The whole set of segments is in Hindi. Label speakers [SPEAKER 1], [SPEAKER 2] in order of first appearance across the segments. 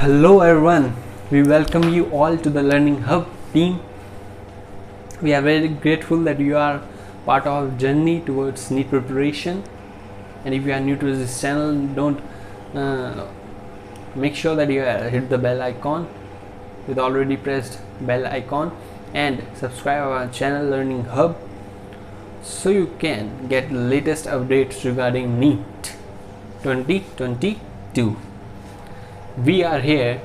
[SPEAKER 1] Hello everyone, we welcome you all to the Learning Hub team. We are very grateful that you are part of our journey towards NEET preparation. And if you are new to this channel, don't make sure that you hit the bell icon with already pressed bell icon and subscribe our channel Learning Hub so you can get the latest updates regarding NEET 2022. We are here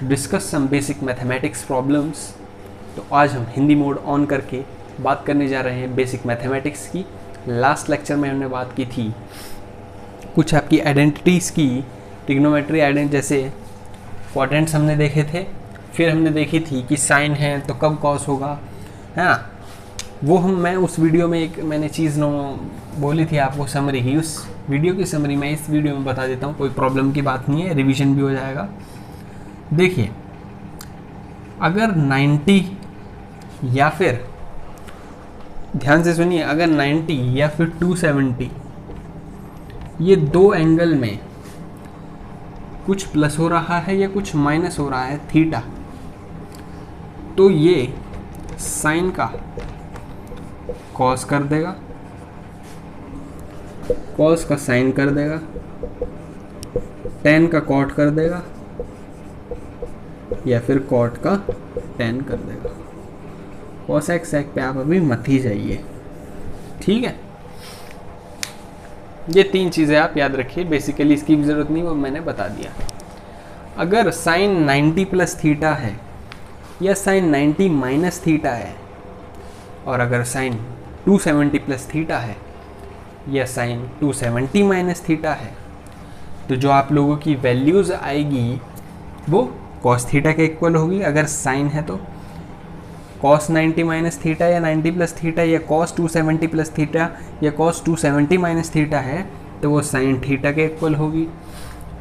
[SPEAKER 1] to discuss some basic mathematics problems. तो आज हम हिंदी मोड ऑन करके बात करने जा रहे हैं बेसिक मैथमेटिक्स की। लास्ट लेक्चर में हमने बात की थी कुछ आपकी आइडेंटिटीज़ की, ट्रिग्नोमेट्री आइडेंट जैसे क्वाड्रेंट्स हमने देखे थे, फिर हमने देखी थी कि साइन है तो कब कॉस होगा, है ना। वो मैं उस वीडियो में एक मैंने चीज़ बोली थी आपको समरी की, उस वीडियो की समरी मैं इस वीडियो में बता देता हूँ। कोई प्रॉब्लम की बात नहीं है, रिवीजन भी हो जाएगा। देखिए, अगर 90 या फिर ध्यान से सुनिए, अगर 90 या फिर 270 ये दो एंगल में कुछ प्लस हो रहा है या कुछ माइनस हो रहा है थीटा, तो ये साइन का कॉस कर देगा, कॉस का साइन कर देगा, टेन का कॉट कर देगा या फिर कॉट का टेन कर देगा। कॉस एक्स सेक पे आप अभी मत ही जाइए, ठीक है। ये तीन चीज़ें आप याद रखिए, बेसिकली इसकी भी ज़रूरत नहीं, वो मैंने बता दिया। अगर साइन 90 प्लस थीटा है या साइन 90 माइनस थीटा है, और अगर साइन 270 प्लस थीटा है या साइन 270 माइनस थीटा है, तो जो आप लोगों की वैल्यूज़ आएगी वो कॉस थीटा के इक्वल होगी। अगर साइन है तो कॉस 90 माइनस थीटा या 90 प्लस थीटा, या कॉस 270 प्लस थीटा या कॉस 270 माइनस थीटा है तो वो साइन थीटा के इक्वल होगी।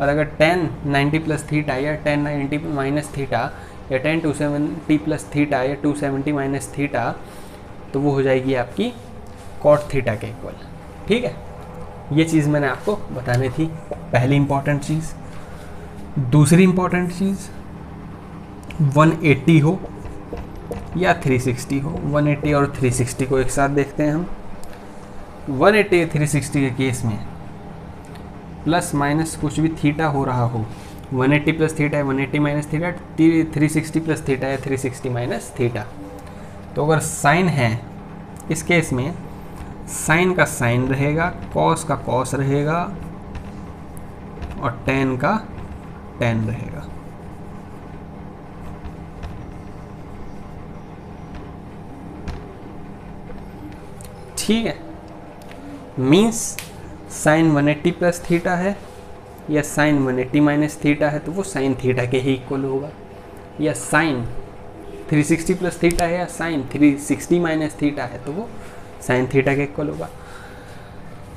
[SPEAKER 1] और अगर टेन 90 प्लस थीटा या टेन 90 माइनस थीटा या टेन 270 प्लस थीटा या 270 माइनस थीटा, तो वो हो जाएगी आपकी कॉट थीटा के इक्वल, ठीक है। ये चीज़ मैंने आपको बतानी थी, पहली इंपॉर्टेंट चीज़। दूसरी इंपॉर्टेंट चीज़, 180 हो या 360 हो, 180 और 360 को एक साथ देखते हैं हम। 180 या 360 के केस में प्लस माइनस कुछ भी थीटा हो रहा हो, 180 प्लस थीटा है 180 माइनस थीटा, 360 प्लस थीटा है 360 माइनस थीटा। तो अगर साइन है, इस केस में साइन का साइन रहेगा, कॉस का कॉस रहेगा और टेन का टेन रहेगा। ठीक है, मीन्स साइन 180 प्लस थीटा है या साइन 180 माइनस थीटा है तो वो साइन थीटा के ही इक्वल होगा, या साइन 360 प्लस थीटा है या साइन 360 माइनस थीटा है तो वो साइन थीटा के इक्वल होगा।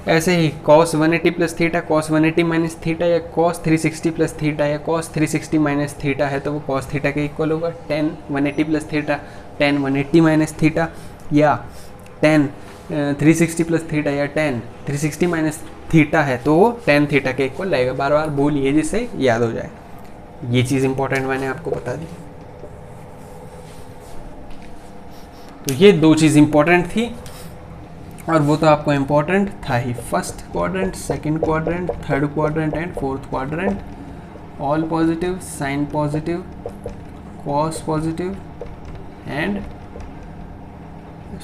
[SPEAKER 1] ऐसे ही cos 180 plus theta, cos 180 minus theta या कॉस 360 प्लस थीटा या कॉस 360 माइनस थीटा है तो वो कॉस थीटा के इक्वल होगा। Tan 180 plus theta, tan 180 minus theta या टेन 360 प्लस थीटा या टेन 360 माइनस थीटा है तो वो टेन थीटा के इक्वल रहेगा। बार बार बोलिए जिससे याद हो जाए। ये चीज़ इंपॉर्टेंट मैंने आपको बता दी। तो ये दो चीज़ इंपॉर्टेंट थी, और वो तो आपको इम्पोर्टेंट था ही। First quadrant, second quadrant, third quadrant and fourth quadrant, all positive, sine positive, cos positive and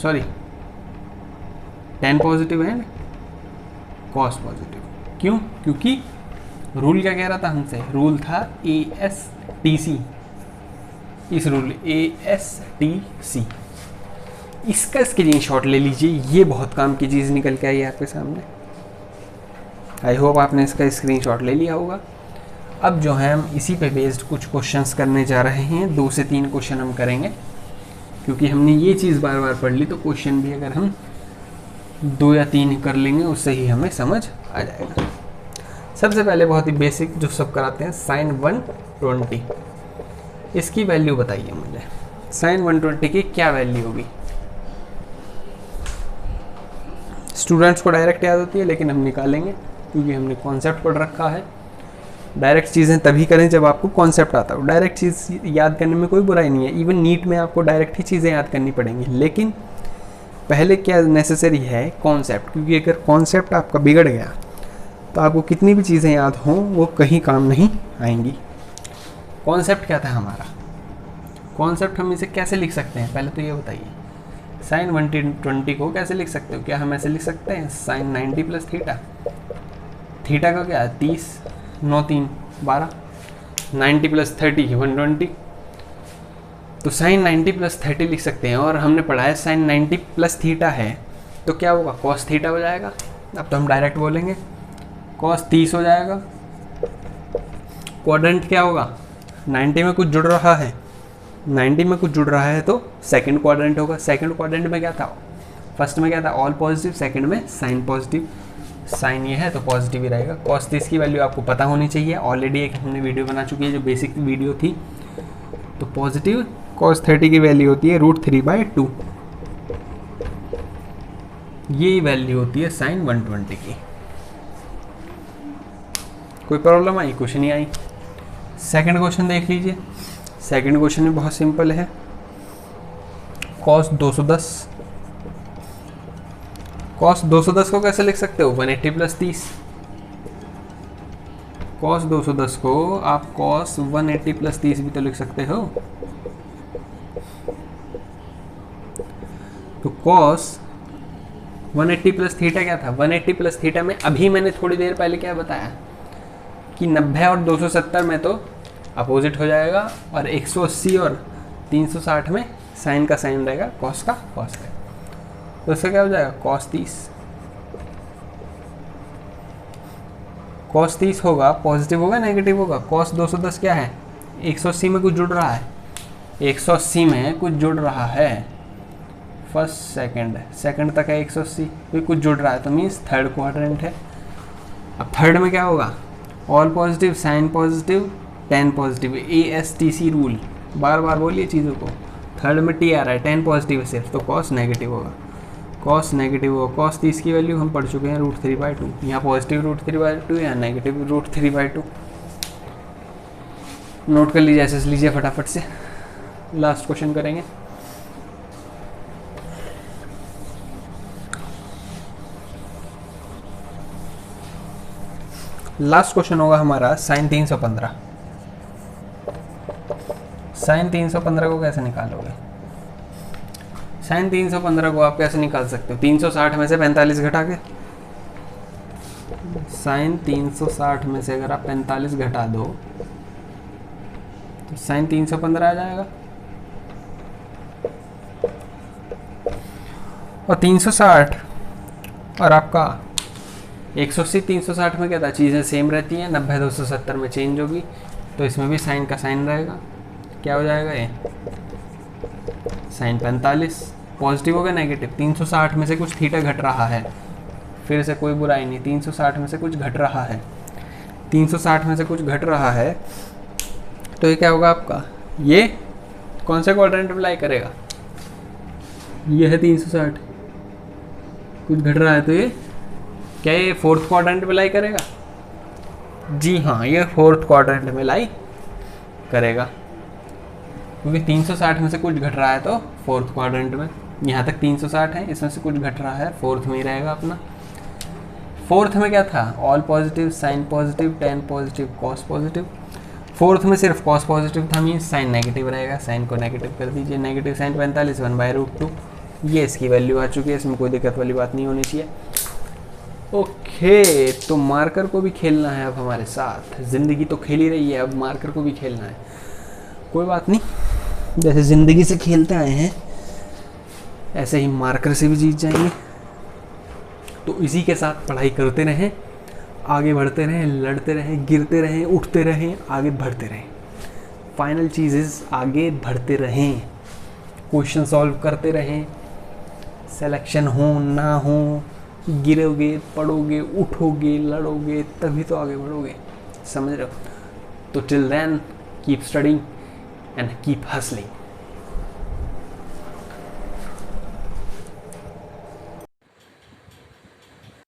[SPEAKER 1] sorry tan positive and cos positive. क्यों? क्योंकि रूल क्या कह रहा था हमसे? रूल था ASTC, इस रूल ASTC, इसका स्क्रीनशॉट ले लीजिए। ये बहुत काम की चीज़ निकल के आई है आपके सामने। आई होप आपने इसका स्क्रीनशॉट ले लिया होगा। अब जो है हम इसी पे बेस्ड कुछ क्वेश्चंस करने जा रहे हैं। 2 से 3 क्वेश्चन हम करेंगे, क्योंकि हमने ये चीज़ बार बार पढ़ ली तो क्वेश्चन भी अगर हम 2 या 3 कर लेंगे उससे ही हमें समझ आ जाएगा। सबसे पहले बहुत ही बेसिक जो सब कराते हैं, साइन 120, इसकी वैल्यू बताइए मुझे। साइन 120 की क्या वैल्यू होगी? स्टूडेंट्स को डायरेक्ट याद होती है, लेकिन हम निकालेंगे क्योंकि हमने कॉन्सेप्ट पढ़ रखा है। डायरेक्ट चीज़ें तभी करें जब आपको कॉन्सेप्ट आता हो। डायरेक्ट चीज़ याद करने में कोई बुराई नहीं है, इवन नीट में आपको डायरेक्ट ही चीज़ें याद करनी पड़ेंगी, लेकिन पहले क्या नेसेसरी है, कॉन्सेप्ट। क्योंकि अगर कॉन्सेप्ट आपका बिगड़ गया तो आपको कितनी भी चीज़ें याद हों वो कहीं काम नहीं आएंगी। कॉन्सेप्ट क्या था हमारा? कॉन्सेप्ट हम इसे कैसे लिख सकते हैं, पहले तो ये बताइए। साइन 120 को कैसे लिख सकते हो? क्या हम ऐसे लिख सकते हैं साइन 90 प्लस थीटा? थीटा का क्या है 30, 9 3 12, 90 प्लस 30 120, तो साइन 90 प्लस 30 लिख सकते हैं। और हमने पढ़ा है साइन 90 प्लस थीटा है तो क्या होगा, कॉस थीटा हो जाएगा। अब तो हम डायरेक्ट बोलेंगे कॉस 30 हो जाएगा। क्वाड्रेंट क्या होगा, 90 में कुछ जुड़ रहा है, 90 में कुछ जुड़ रहा है तो सेकंड क्वाड्रेंट होगा। सेकंड क्वाड्रेंट में क्या था, फर्स्ट में क्या था ऑल पॉजिटिव, सेकंड में साइन पॉजिटिव। साइन ये है तो पॉजिटिव ही रहेगा। कॉस 30 की वैल्यू आपको पता होनी चाहिए, ऑलरेडी एक हमने वीडियो बना चुकी है जो बेसिक वीडियो थी। तो पॉजिटिव कॉस 30 की वैल्यू होती है √3/2, ये वैल्यू होती है साइन 120 की। कोई प्रॉब्लम आई? कुछ नहीं आई। सेकंड क्वेश्चन देख लीजिए। सेकंड क्वेश्चन में बहुत सिंपल है, कॉस 210। कॉस 210 को कैसे लिख सकते हो, 180 प्लस 30। कॉस 210 को आप कॉस 180 प्लस 30 भी तो लिख सकते हो। तो कॉस 180 प्लस थीटा क्या था, 180 प्लस थीटा में अभी मैंने थोड़ी देर पहले क्या बताया कि 90 और 270 में तो अपोजिट हो जाएगा, और 180 और 360 में साइन का साइन रहेगा, कॉस का कॉस रहेगा। तो इसका क्या हो जाएगा कॉस 30। कॉस 30 होगा पॉजिटिव होगा नेगेटिव होगा? कॉस 210 क्या है, 180 में कुछ जुड़ रहा है, 180 में कुछ जुड़ रहा है, फर्स्ट सेकंड तक है 180, फिर कुछ जुड़ रहा है तो मीन्स थर्ड क्वाड्रेंट है। अब थर्ड में क्या होगा, all positive, sine positive, tan positive, ASTC rule, बार बार बोलिए चीज़ों को। थर्ड में T आ रहा है, टेन पॉजिटिव है सिर्फ, तो कॉस नेगेटिव होगा। कॉस नेगेटिव होगा, कॉस 30 की वैल्यू हम पढ़ चुके हैं √3/2, यहाँ पॉजिटिव √3/2, यहाँ नेगेटिव √3/2। नोट कर लीजिए, ऐसे लीजिए फटाफट से। लास्ट क्वेश्चन करेंगे। लास्ट क्वेश्चन होगा हमारा साइन 315। साइन 315 को कैसे निकालोगे? साइन 315 को आप कैसे निकाल सकते हो, 360 में से 45 घटा के। साइन 360 में से अगर आप 45 घटा दो तो साइन 315 आ जाएगा। और 360 और आपका 180, 360 में क्या था, चीज़ें सेम रहती हैं, 90 270 में चेंज होगी, तो इसमें भी साइन का साइन रहेगा। क्या हो जाएगा ये, साइन 45। पॉजिटिव होगा नेगेटिव, 360 में से कुछ थीटा घट रहा है, फिर से कोई बुराई नहीं, 360 में से कुछ घट रहा है, 360 में से कुछ घट रहा है, तो ये क्या होगा आपका, ये कौन से क्वाड्रेंट में लाई करेगा, ये है 360, कुछ घट रहा है तो ये क्या, ये फोर्थ क्वाड्रेंट में लाई करेगा? जी हाँ, ये फोर्थ क्वाड्रेंट में लाई करेगा, क्योंकि 360 में से कुछ घट रहा है तो फोर्थ क्वाड्रेंट में। यहाँ तक 360 है, इसमें से कुछ घट रहा है, फोर्थ में ही रहेगा अपना। फोर्थ में क्या था, all positive, sine positive, tan positive, cos positive. Fourth में सिर्फ कॉस पॉजिटिव था, मीन्स साइन नेगेटिव रहेगा, साइन को नेगेटिव कर दीजिए, नेगेटिव साइन 45 1/√2, ये इसकी वैल्यू आ चुकी है, इसमें कोई दिक्कत वाली बात नहीं होनी चाहिए। ओके, तो मार्कर को भी खेलना है अब हमारे साथ, ज़िंदगी तो खेल ही रही है, अब मार्कर को भी खेलना है। कोई बात नहीं, जैसे ज़िंदगी से खेलते आए हैं ऐसे ही मार्कर से भी जीत जाएंगे। तो इसी के साथ पढ़ाई करते रहें, आगे बढ़ते रहें, लड़ते रहें, गिरते रहें, उठते रहें, आगे बढ़ते रहें। फाइनल चीज़ आगे बढ़ते रहें, क्वेश्चन सॉल्व करते रहें, सिलेक्शन हो ना हो, गिरोगे, पढ़ोगे, उठोगे, लड़ोगे, तभी तो आगे बढ़ोगे, समझ रहे हो? तो till then keep studying and keep hustling.